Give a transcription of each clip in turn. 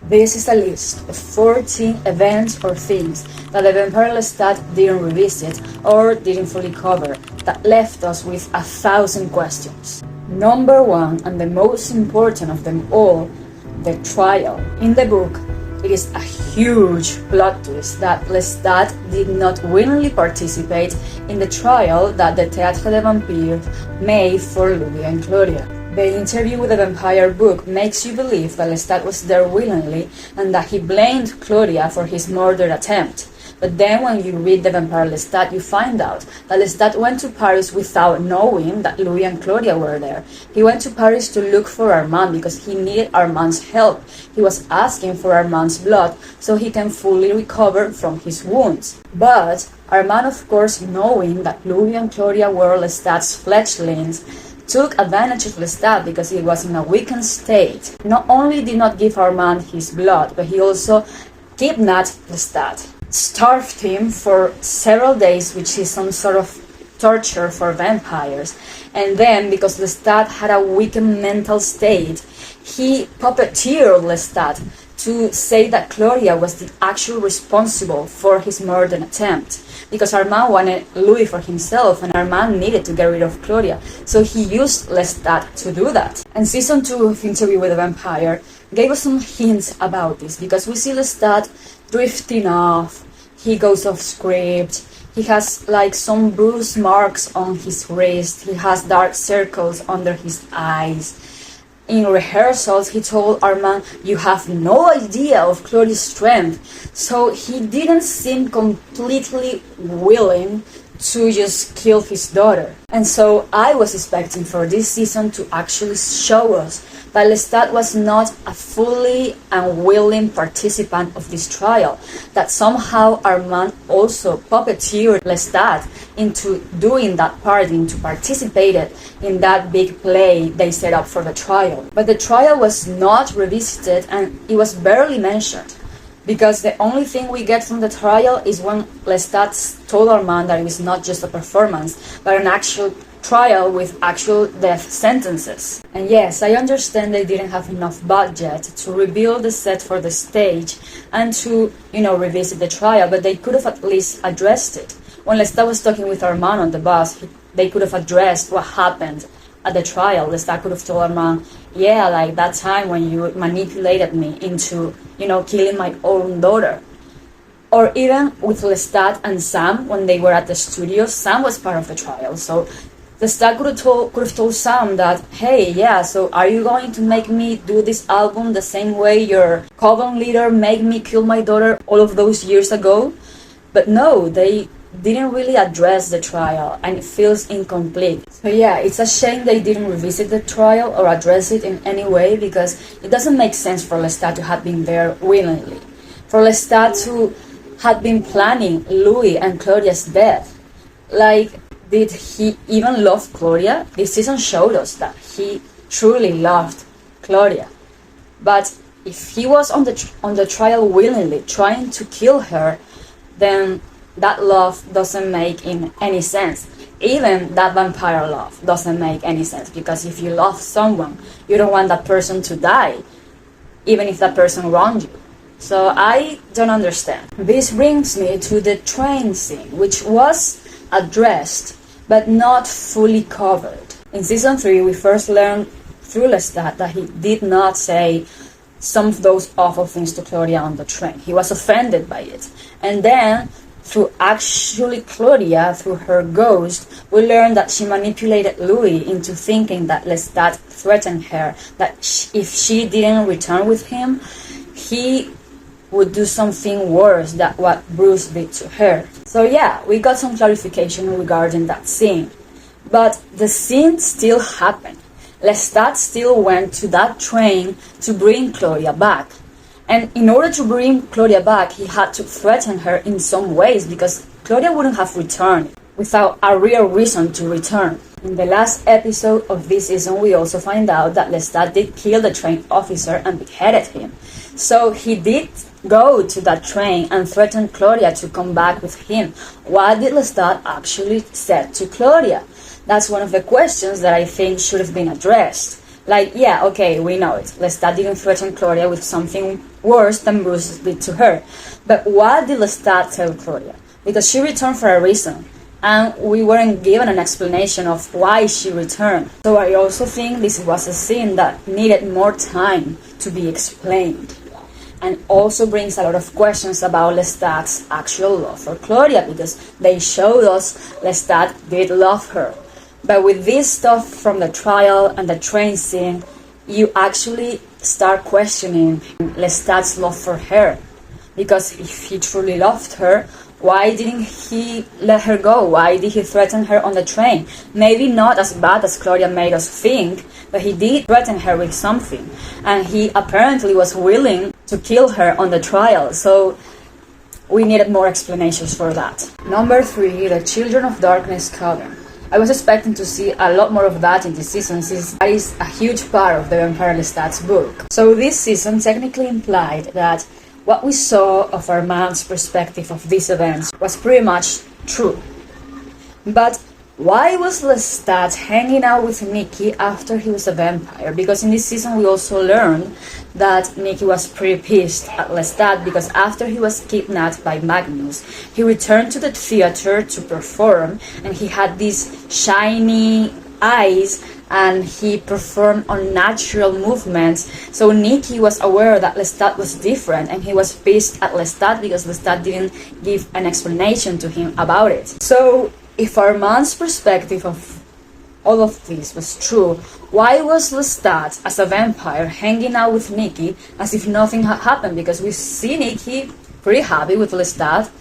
This is a list of 14 events or things that the Vampire Lestat didn't revisit or didn't fully cover that left us with 1,000 questions. Number 1, and the most important of them all, the trial. In the book, it is a huge plot twist that Lestat did not willingly participate in the trial that the Théâtre des Vampires made for Louis and Claudia. The interview with the vampire book makes you believe that Lestat was there willingly and that he blamed Claudia for his murder attempt. But then when you read the Vampire Lestat, you find out that Lestat went to Paris without knowing that Louis and Claudia were there. He went to Paris to look for Armand because he needed Armand's help. He was asking for Armand's blood so he can fully recover from his wounds. But Armand, of course, knowing that Louis and Claudia were Lestat's fledglings, took advantage of Lestat because he was in a weakened state. Not only did not give Armand his blood, but he also kidnapped Lestat, starved him for several days, which is some sort of torture for vampires. And then, because Lestat had a weakened mental state, he puppeteered Lestat to say that Claudia was the actual responsible for his murder attempt. Because Armand wanted Louis for himself and Armand needed to get rid of Claudia. So he used Lestat to do that. And season 2 of Interview with a Vampire gave us some hints about this, because we see Lestat drifting off, he goes off script, he has like some bruise marks on his wrist, he has dark circles under his eyes. In rehearsals, he told Armand, "You have no idea of Claudia's strength." So he didn't seem completely willing to just kill his daughter. And so I was expecting for this season to actually show us that Lestat was not a fully and willing participant of this trial, that somehow Armand also puppeteered Lestat into doing that part, into participating in that big play they set up for the trial. But the trial was not revisited and it was barely mentioned, because the only thing we get from the trial is when Lestat told Armand that it was not just a performance, but an actual trial with actual death sentences. And yes, I understand they didn't have enough budget to rebuild the set for the stage and to, revisit the trial, but they could have at least addressed it. When Lestat was talking with Armand on the bus, they could have addressed what happened at the trial. Lestat could have told Armand, yeah, like that time when you manipulated me into, killing my own daughter. Or even with Lestat and Sam, when they were at the studio, Sam was part of the trial. So Lestat could have told Sam that, hey, yeah, so are you going to make me do this album the same way your coven leader made me kill my daughter all of those years ago? But no, they didn't really address the trial and it feels incomplete. So yeah, it's a shame they didn't revisit the trial or address it in any way, because it doesn't make sense for Lestat to have been there willingly. For Lestat to have been planning Louis and Claudia's death. Like, did he even love Claudia? This season showed us that he truly loved Claudia. But if he was on the trial willingly trying to kill her, then that love doesn't make any sense. Even that vampire love doesn't make any sense, because if you love someone, you don't want that person to die, even if that person wronged you. So I don't understand. This brings me to the train scene, which was addressed but not fully covered. In season 3, we first learned through Lestat that he did not say some of those awful things to Claudia on the train. He was offended by it. And then, through actually Claudia, through her ghost, we learned that she manipulated Louis into thinking that Lestat threatened her, that if she didn't return with him, he would do something worse than what Bruce did to her. So yeah, we got some clarification regarding that scene. But the scene still happened. Lestat still went to that train to bring Claudia back. And in order to bring Claudia back, he had to threaten her in some ways, because Claudia wouldn't have returned without a real reason to return. In the last episode of this season, we also find out that Lestat did kill the train officer and beheaded him. So he did go to that train and threaten Claudia to come back with him. What did Lestat actually say to Claudia? That's one of the questions that I think should have been addressed. Like, yeah, okay, we know it. Lestat didn't threaten Claudia with something worse than Bruce did to her. But what did Lestat tell Claudia? Because she returned for a reason, and we weren't given an explanation of why she returned. So I also think this was a scene that needed more time to be explained, and also brings a lot of questions about Lestat's actual love for Claudia, because they showed us Lestat did love her. But with this stuff from the trial and the train scene, you actually start questioning Lestat's love for her. Because if he truly loved her, why didn't he let her go? Why did he threaten her on the train? Maybe not as bad as Claudia made us think, but he did threaten her with something. And he apparently was willing to kill her on the trial. So we needed more explanations for that. Number 3, the Children of Darkness coven. I was expecting to see a lot more of that in this season, since that is a huge part of the Vampire Lestat's book. So this season technically implied that what we saw of Armand's perspective of these events was pretty much true. But why was Lestat hanging out with Nikki after he was a vampire? Because in this season we also learned that Nikki was pretty pissed at Lestat because after he was kidnapped by Magnus, he returned to the theater to perform, and he had these shiny eyes and he performed unnatural movements. So Nikki was aware that Lestat was different, and he was pissed at Lestat because Lestat didn't give an explanation to him about it. So if Armand's perspective of all of this was true, why was Lestat, as a vampire, hanging out with Nikki as if nothing had happened? Because we see Nikki pretty happy with Lestat.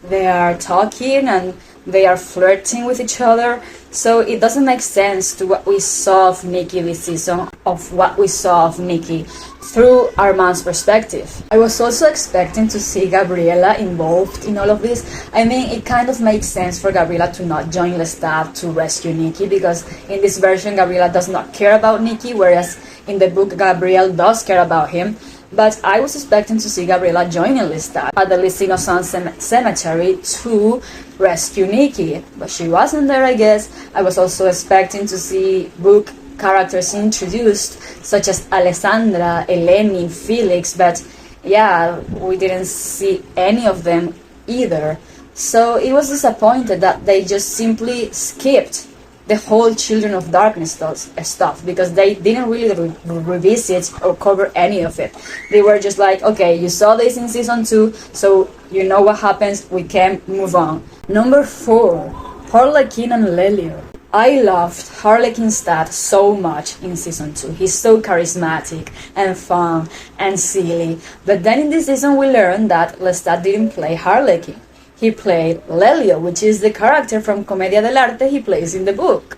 They are talking and they are flirting with each other. So it doesn't make sense to what we saw of Nikki this season, of what we saw of Nikki through Armand's perspective. I was also expecting to see Gabriela involved in all of this. I mean, it kind of makes sense for Gabriela to not join Lestat to rescue Nikki, because in this version Gabriela does not care about Nikki, whereas in the book Gabriel does care about him. But I was expecting to see Gabriela joining Lestat at the Listing of Sun Cemetery to rescue Nikki, but she wasn't there, I guess. I was also expecting to see book characters introduced, such as Alessandra, Eleni, Felix, but yeah, we didn't see any of them either. So it was disappointed that they just simply skipped the whole Children of Darkness stuff, because they didn't really revisit or cover any of it. They were just like, okay, you saw this in season 2, so you know what happens, we can move on. Number 4, Harlequin and Lelio. I loved Harlequin Lestat so much in season 2. He's so charismatic and fun and silly. But then in this season we learned that Lestat didn't play Harlequin. He played Lelio, which is the character from Commedia dell'arte he plays in the book.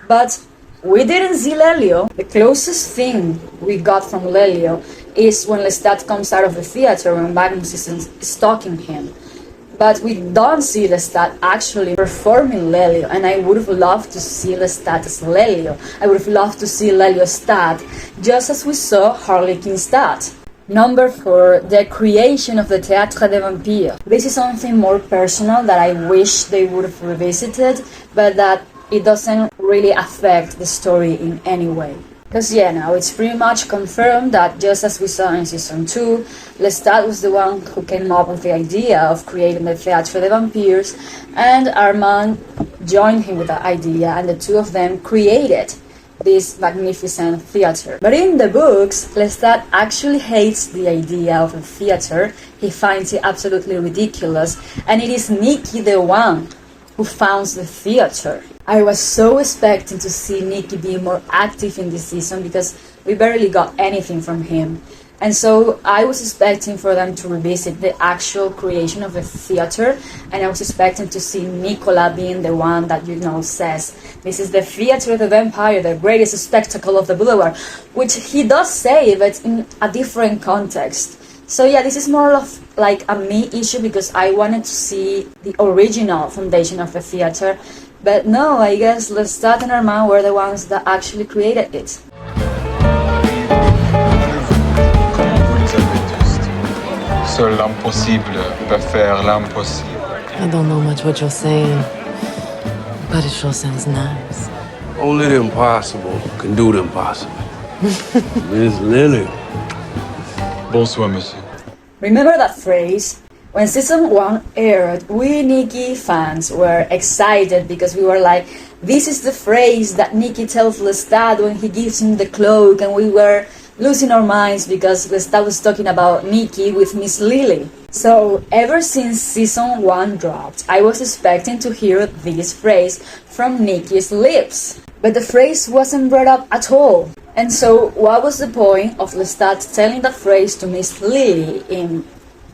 But we didn't see Lelio. The closest thing we got from Lelio is when Lestat comes out of the theater when Magnus is stalking him. But we don't see Lestat actually performing Lelio, and I would have loved to see Lestat as Lelio. I would have loved to see Lelio Stat, just as we saw Harlequin Stat. Number 4, the creation of the Théâtre des Vampires. This is something more personal that I wish they would have revisited, but that it doesn't really affect the story in any way. Because yeah, now it's pretty much confirmed that just as we saw in season 2, Lestat was the one who came up with the idea of creating the Théâtre des Vampires, and Armand joined him with that idea, and the two of them created this magnificent theater. But in the books, Lestat actually hates the idea of a theater. He finds it absolutely ridiculous, and it is Nikki the one who founds the theater. I was so expecting to see Nikki be more active in this season because we barely got anything from him. And so I was expecting for them to revisit the actual creation of the theater, and I was expecting to see Nicola being the one that, says, this is the theater of the vampire, the greatest spectacle of the boulevard, which he does say, but in a different context. So yeah, this is more of like a me issue because I wanted to see the original foundation of the theater, but no, I guess Lestat and Armand were the ones that actually created it. Seul l'impossible peut faire l'impossible. I don't know much what you're saying, but it sure sounds nice. Only the impossible can do the impossible. Miss Lily, Bonsoir, monsieur. Remember that phrase? When season 1 aired, we Nikki fans were excited because we were like, this is the phrase that Nikki tells Lestat when he gives him the cloak, and we were losing our minds because Lestat was talking about Nikki with Miss Lily. So ever since season 1 dropped, I was expecting to hear this phrase from Nikki's lips. But the phrase wasn't brought up at all. And so what was the point of Lestat telling that phrase to Miss Lily in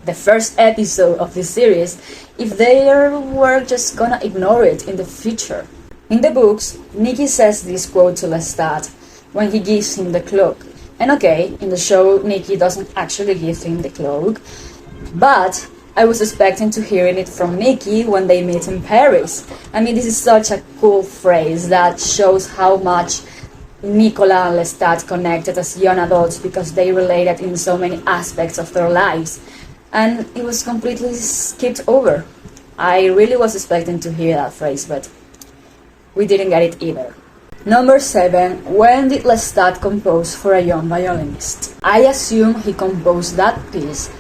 the first episode of this series if they were just gonna ignore it in the future? In the books, Nikki says this quote to Lestat when he gives him the cloak. And okay, in the show, Nikki doesn't actually give him the cloak, but I was expecting to hear it from Nikki when they meet in Paris. I mean, this is such a cool phrase that shows how much Nicola and Lestat connected as young adults because they related in so many aspects of their lives. And it was completely skipped over. I really was expecting to hear that phrase, but we didn't get it either. Number 7. When did Lestat compose For a Young Violinist? I assume he composed that piece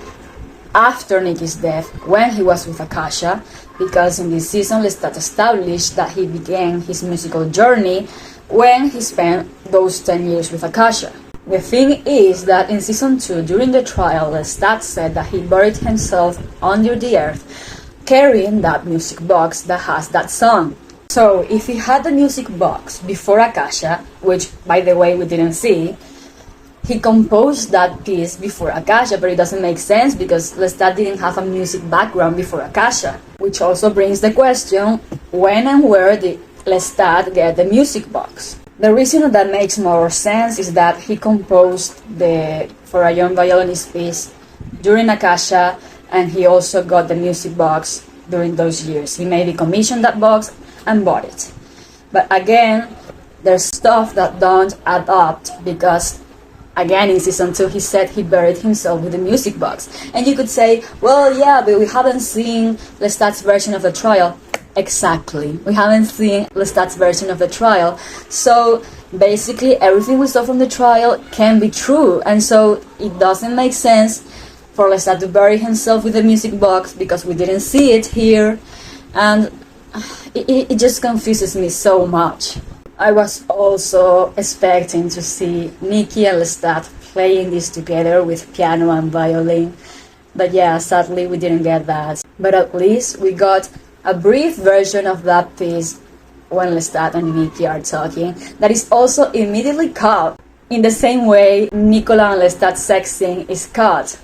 after Nikki's death, when he was with Akasha, because in this season Lestat established that he began his musical journey when he spent those 10 years with Akasha. The thing is that in season 2, during the trial, Lestat said that he buried himself under the earth carrying that music box that has that song. So if he had the music box before Akasha, which by the way we didn't see, he composed that piece before Akasha, but it doesn't make sense because Lestat didn't have a music background before Akasha. Which also brings the question, when and where did Lestat get the music box? The reason that makes more sense is that he composed the For a Young Violinist piece during Akasha, and he also got the music box during those years. He maybe commissioned that box and bought it. But again, there's stuff that don't add up because again, in season 2, he said he buried himself with the music box. And you could say, well, yeah, but we haven't seen Lestat's version of the trial. Exactly. We haven't seen Lestat's version of the trial. So basically, everything we saw from the trial can be true. And so it doesn't make sense for Lestat to bury himself with the music box because we didn't see it here. And it just confuses me so much. I was also expecting to see Nikki and Lestat playing this together with piano and violin. But yeah, sadly we didn't get that. But at least we got a brief version of that piece when Lestat and Nikki are talking that is also immediately cut in the same way Nicola and Lestat's sex scene is cut.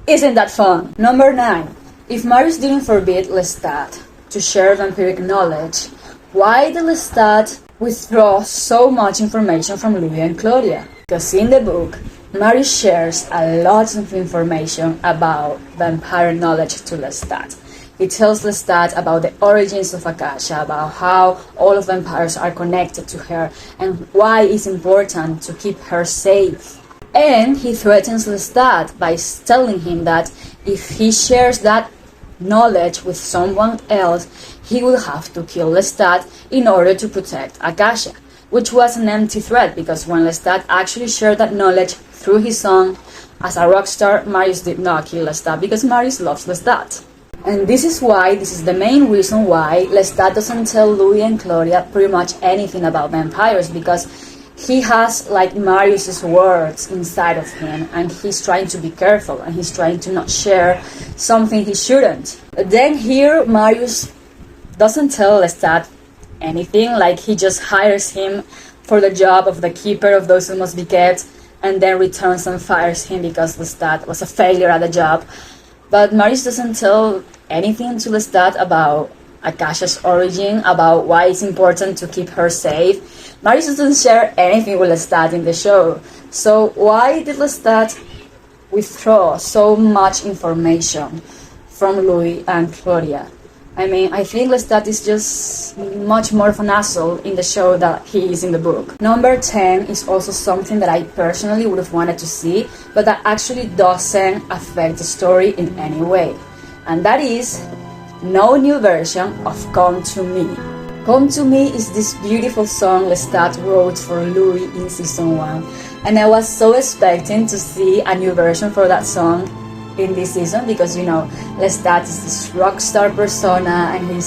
Isn't that fun? Number 9. If Marius didn't forbid Lestat to share vampiric knowledge, why did Lestat withdraw so much information from Louis and Claudia? Because in the book, Marius shares a lot of information about vampire knowledge to Lestat. He tells Lestat about the origins of Akasha, about how all of vampires are connected to her, and why it's important to keep her safe. And he threatens Lestat by telling him that if he shares that knowledge with someone else, he will have to kill Lestat in order to protect Akasha, which was an empty threat because when Lestat actually shared that knowledge through his song, as a rock star, Marius did not kill Lestat because Marius loves Lestat. And this is the main reason why Lestat doesn't tell Louis and Claudia pretty much anything about vampires, because he has like Marius's words inside of him and he's trying to be careful and he's trying to not share something he shouldn't. But then here Marius doesn't tell Lestat anything, like he just hires him for the job of the keeper of those who must be kept and then returns and fires him because Lestat was a failure at the job. But Marius doesn't tell anything to Lestat about Akasha's origin, about why it's important to keep her safe. Marius doesn't share anything with Lestat in the show. So why did Lestat withdraw so much information from Louis and Claudia? I mean, I think Lestat is just much more of an asshole in the show than he is in the book. Number 10 is also something that I personally would have wanted to see, but that actually doesn't affect the story in any way. And that is no new version of Come to Me. Come to Me is this beautiful song Lestat wrote for Louis in season 1. and I was so expecting to see a new version for that song in this season, because you know Lestat is this rock star persona and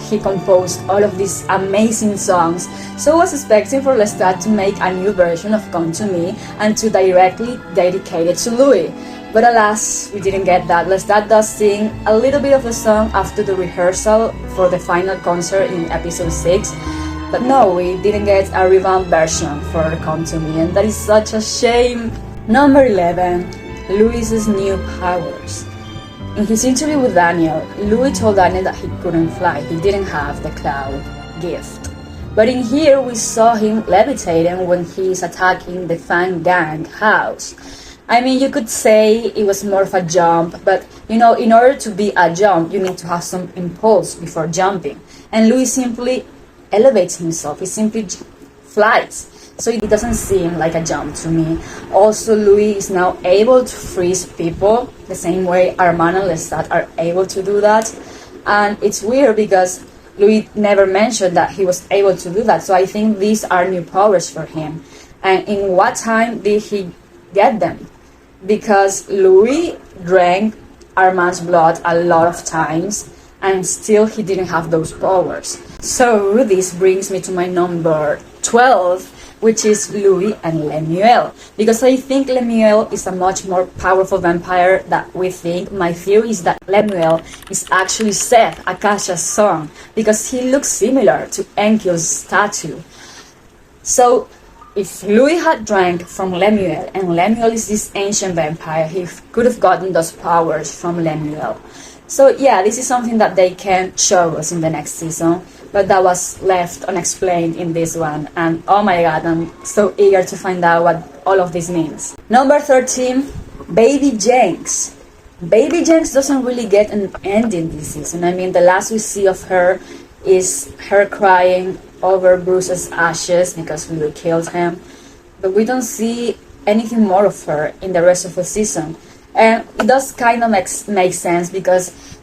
he composed all of these amazing songs. So I was expecting for Lestat to make a new version of Come to Me and to directly dedicate it to Louis. But alas, we didn't get that. Lestat does sing a little bit of the song after the rehearsal for the final concert in episode 6. But no, we didn't get a revamped version for Come to Me, and that is such a shame. Number 11, Louis's new powers. In his interview with Daniel, Louis told Daniel that he couldn't fly, he didn't have the cloud gift. But in here we saw him levitating when he's attacking the Fang Gang house. I mean, you could say it was more of a jump, but you know, in order to be a jump, you need to have some impulse before jumping. And Louis simply elevates himself, he simply flies. So it doesn't seem like a jump to me. Also, Louis is now able to freeze people the same way Armand and Lestat are able to do that. And it's weird because Louis never mentioned that he was able to do that. So I think these are new powers for him. And in what time did he get them? Because Louis drank Armand's blood a lot of times and still he didn't have those powers. So this brings me to my number 12, which is Louis and Lemuel, because I think Lemuel is a much more powerful vampire than we think. My theory is that Lemuel is actually Seth, Akasha's son, because he looks similar to Enkyo's statue. So if Louis had drank from Lemuel, and Lemuel is this ancient vampire, he could have gotten those powers from Lemuel. So yeah, this is something that they can show us in the next season, but that was left unexplained in this one. And oh my god, I'm so eager to find out what all of this means. Number 13, Baby Jenks. Baby Jenks doesn't really get an ending this season. I mean, the last we see of her is her crying over Bruce's ashes because Louis killed him. But we don't see anything more of her in the rest of the season. And it does kind of make sense because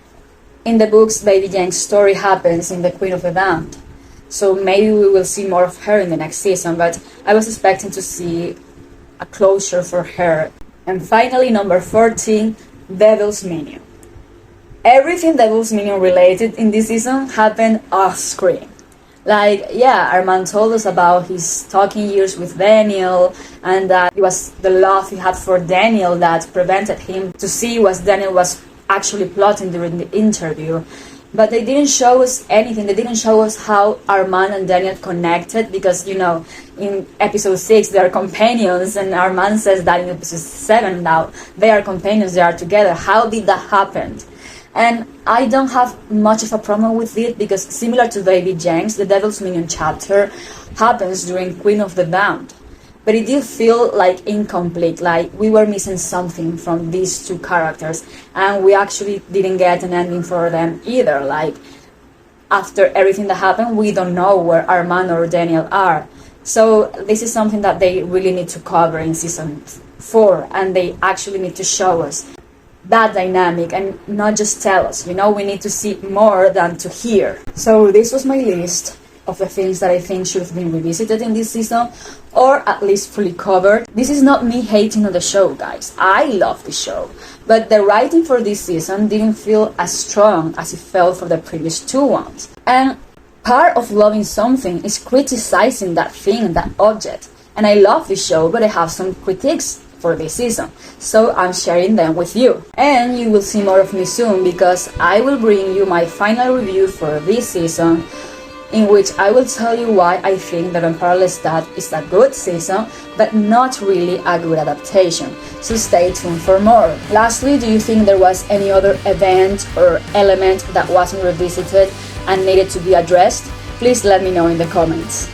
in the books, Baby Jenks' story happens in the Queen of the Damned. So maybe we will see more of her in the next season, but I was expecting to see a closure for her. And finally, number 14, Devil's Minion. Everything Devil's Minion related in this season happened off screen. Like, yeah, Armand told us about his talking years with Daniel, and that it was the love he had for Daniel that prevented him to see what Daniel was actually plotting during the interview. But they didn't show us anything. They didn't show us how Armand and Daniel connected, because, you know, in episode 6 they are companions, and Armand says that in episode 7 now they are companions, they are together. How did that happen? And I don't have much of a problem with it, because similar to Baby Jenks, the Devil's Minion chapter happens during Queen of the Damned. But it did feel like incomplete, like we were missing something from these two characters, and we actually didn't get an ending for them either. Like, after everything that happened, we don't know where Armand or Daniel are. So this is something that they really need to cover in season 4, and they actually need to show us that dynamic and not just tell us, you know, we need to see more than to hear. So this was my list of the things that I think should have been revisited in this season, or at least fully covered. This is not me hating on the show, guys. I love the show, but the writing for this season didn't feel as strong as it felt for the previous 2 ones. And part of loving something is criticizing that thing, that object. And I love this show, but I have some critiques for this season, so I'm sharing them with you. And you will see more of me soon, because I will bring you my final review for this season, in which I will tell you why I think that Vampire Lestat is a good season, but not really a good adaptation. So stay tuned for more. Lastly, do you think there was any other event or element that wasn't revisited and needed to be addressed? Please let me know in the comments.